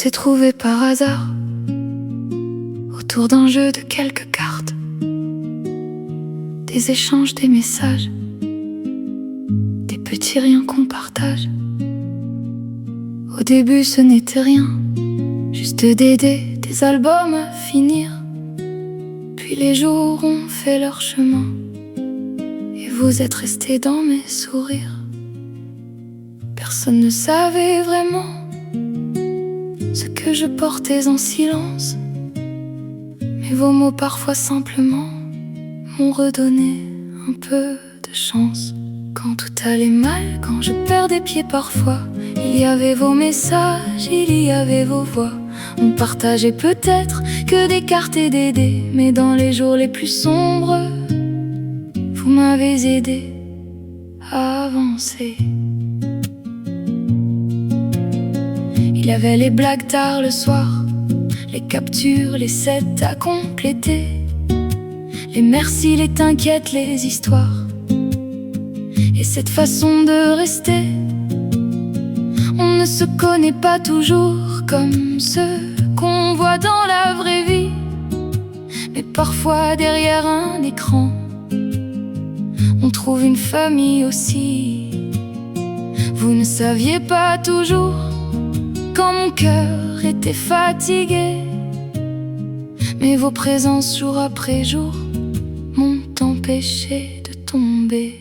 s'est trouvé par hasard autour d'un jeu de quelques cartes, des échanges, des messages, des petits riens qu'on partage. Au début ce n'était rien, juste des dés, des albums à finir. Puis les jours ont fait leur chemin et vous êtes restés dans mes sourires. Personne ne savait vraiment ce que je portais en silence, mais vos mots parfois simplement m'ont redonné un peu de chance. Quand tout allait mal, quand je perdais pied parfois, il y avait vos messages, il y avait vos voix. On partageait peut-être que des cartes et des dés, mais dans les jours les plus sombres, vous m'avez aidé à avancer. Il y avait les blagues tard le soir, les captures, les sets à compléter, les merci, les t'inquiètes, les histoires, et cette façon de rester. On ne se connaît pas toujours comme ceux qu'on voit dans la vraie vie, mais parfois derrière un écran on trouve une famille aussi. Vous ne saviez pas toujours quand mon cœur était fatigué, mais vos présences jour après jour m'ont empêché de tomber.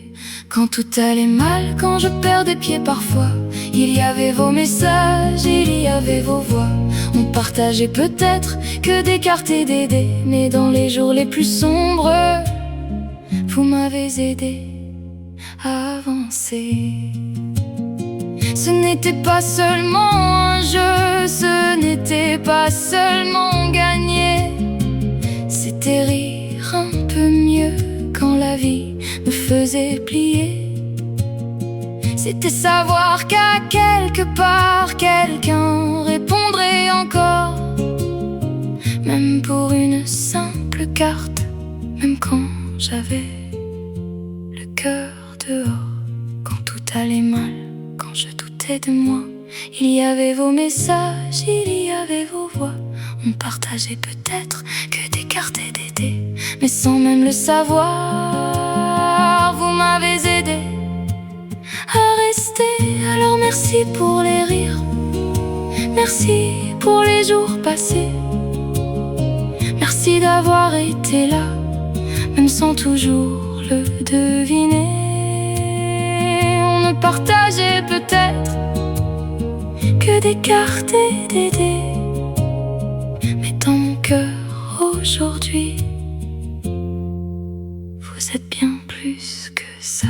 Quand tout allait mal, quand je perdais pied parfois, il y avait vos messages, il y avait vos voix. On partageait peut-être que des cartes et des dés, mais dans les jours les plus sombres, vous m'avez aidé à avancer. Ce n'était pas seulement un jeu, ce n'était pas seulement gagner, c'était rire un peu mieux quand la vie me faisait plier. C'était savoir qu'à quelque part quelqu'un répondrait encore, même pour une simple carte, même quand j'avais le cœur dehors. Quand tout allait mal, quand je doutais de moi, il y avait vos messages, il y avait vos voix. On partageait peut-être que des cartes et des dés, mais sans même le savoir, vous m'avez aidé à rester. Alors merci pour les rires, merci pour les jours passés, merci d'avoir été là, même sans toujours le deviner. On ne partageait peut-être que des cartes et des dés, mais dans mon cœur aujourd'hui, vous êtes bien plus que ça.